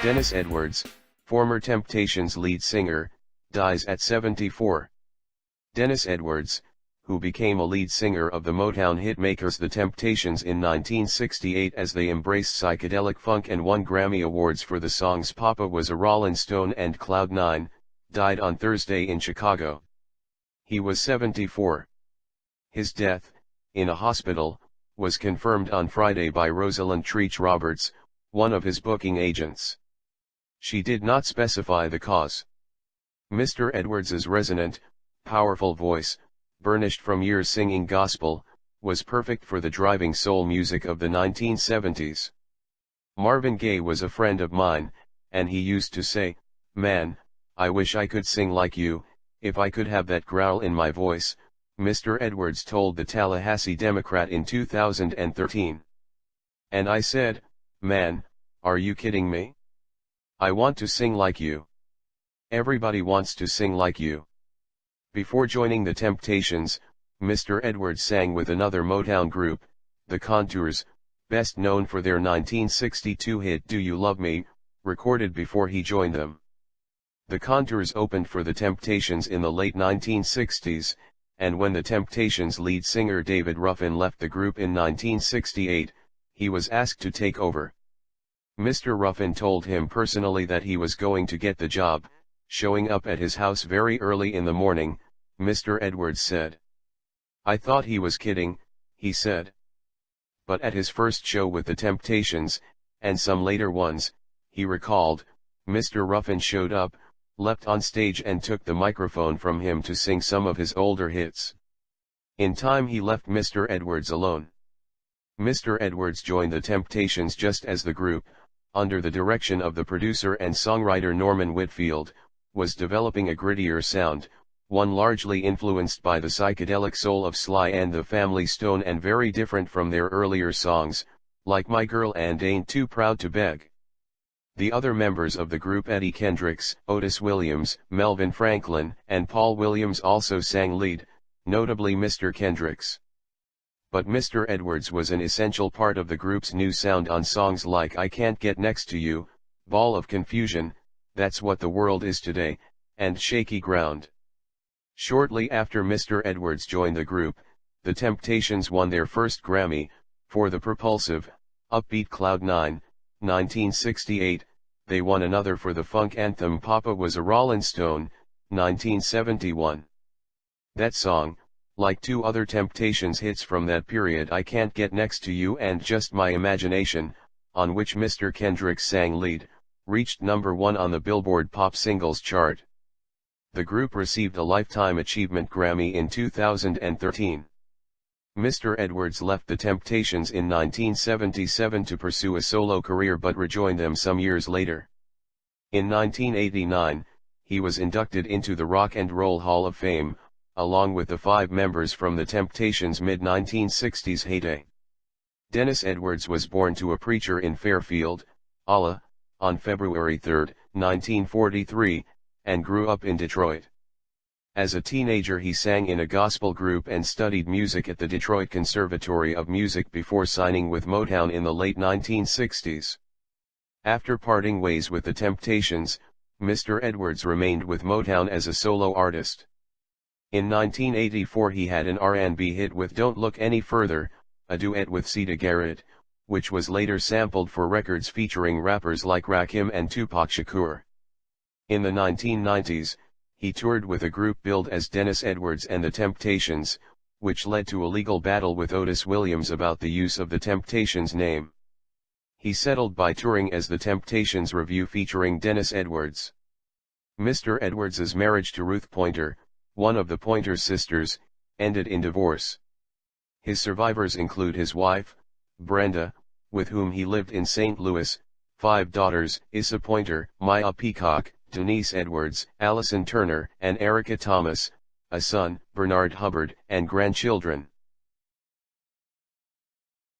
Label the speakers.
Speaker 1: Dennis Edwards, former Temptations lead singer, dies at 74. Dennis Edwards, who became a lead singer of the Motown hitmakers The Temptations in 1968 as they embraced psychedelic funk and won Grammy Awards for the songs Papa Was a Rollin' Stone and Cloud Nine, died on Thursday in Chicago. He was 74. His death, in a hospital, was confirmed on Friday by Rosalind Treach Roberts, one of his booking agents. She did not specify the cause. Mr. Edwards's resonant, powerful voice, burnished from years singing gospel, was perfect for the driving soul music of the 1970s. Marvin Gaye was a friend of mine, and he used to say, "Man, I wish I could sing like you, if I could have that growl in my voice," Mr. Edwards told the Tallahassee Democrat in 2013. "And I said, man, are you kidding me? I want to sing like you. Everybody wants to sing like you." Before joining the Temptations, Mr. Edwards sang with another Motown group, the Contours, best known for their 1962 hit Do You Love Me, recorded before he joined them. The Contours opened for the Temptations in the late 1960s, and when the Temptations lead singer David Ruffin left the group in 1968, he was asked to take over. Mr. Ruffin told him personally that he was going to get the job, showing up at his house very early in the morning, Mr. Edwards said. "I thought he was kidding," he said. But at his first show with the Temptations, and some later ones, he recalled, Mr. Ruffin showed up, leapt on stage and took the microphone from him to sing some of his older hits. In time he left Mr. Edwards alone. Mr. Edwards joined the Temptations just as the group, under the direction of the producer and songwriter Norman Whitfield, was developing a grittier sound, one largely influenced by the psychedelic soul of Sly and the Family Stone and very different from their earlier songs, like My Girl and Ain't Too Proud to Beg. The other members of the group, Eddie Kendricks, Otis Williams, Melvin Franklin, and Paul Williams, also sang lead, notably Mr. Kendricks. But Mr. Edwards was an essential part of the group's new sound on songs like I Can't Get Next to You, Ball of Confusion, That's What the World Is Today, and Shaky Ground. Shortly after Mr. Edwards joined the group, the Temptations won their first Grammy, for the propulsive, upbeat Cloud Nine, 1968, they won another for the funk anthem Papa Was a Rollin' Stone, 1971. That song, like two other Temptations hits from that period, I Can't Get Next to You and Just My Imagination, on which Mr. Kendricks sang lead, reached number 1 on the Billboard Pop Singles chart. The group received a Lifetime Achievement Grammy in 2013. Mr. Edwards left the Temptations in 1977 to pursue a solo career but rejoined them some years later. In 1989, he was inducted into the Rock and Roll Hall of Fame, along with the 5 members from the Temptations' mid-1960s heyday. Dennis Edwards was born to a preacher in Fairfield, Allah, on February 3, 1943, and grew up in Detroit. As a teenager he sang in a gospel group and studied music at the Detroit Conservatory of Music before signing with Motown in the late 1960s. After parting ways with the Temptations, Mr. Edwards remained with Motown as a solo artist. In 1984 he had an R&B hit with Don't Look Any Further, a duet with Siedah Garrett, which was later sampled for records featuring rappers like Rakim and Tupac Shakur. In the 1990s, he toured with a group billed as Dennis Edwards and the Temptations, which led to a legal battle with Otis Williams about the use of the Temptations name. He settled by touring as the Temptations Revue featuring Dennis Edwards. Mr. Edwards's marriage to Ruth Pointer, one of the Pointer sisters, ended in divorce. His survivors include his wife, Brenda, with whom he lived in St. Louis, 5 daughters, Issa Pointer, Maya Peacock, Denise Edwards, Allison Turner, and Erica Thomas, a son, Bernard Hubbard, and grandchildren.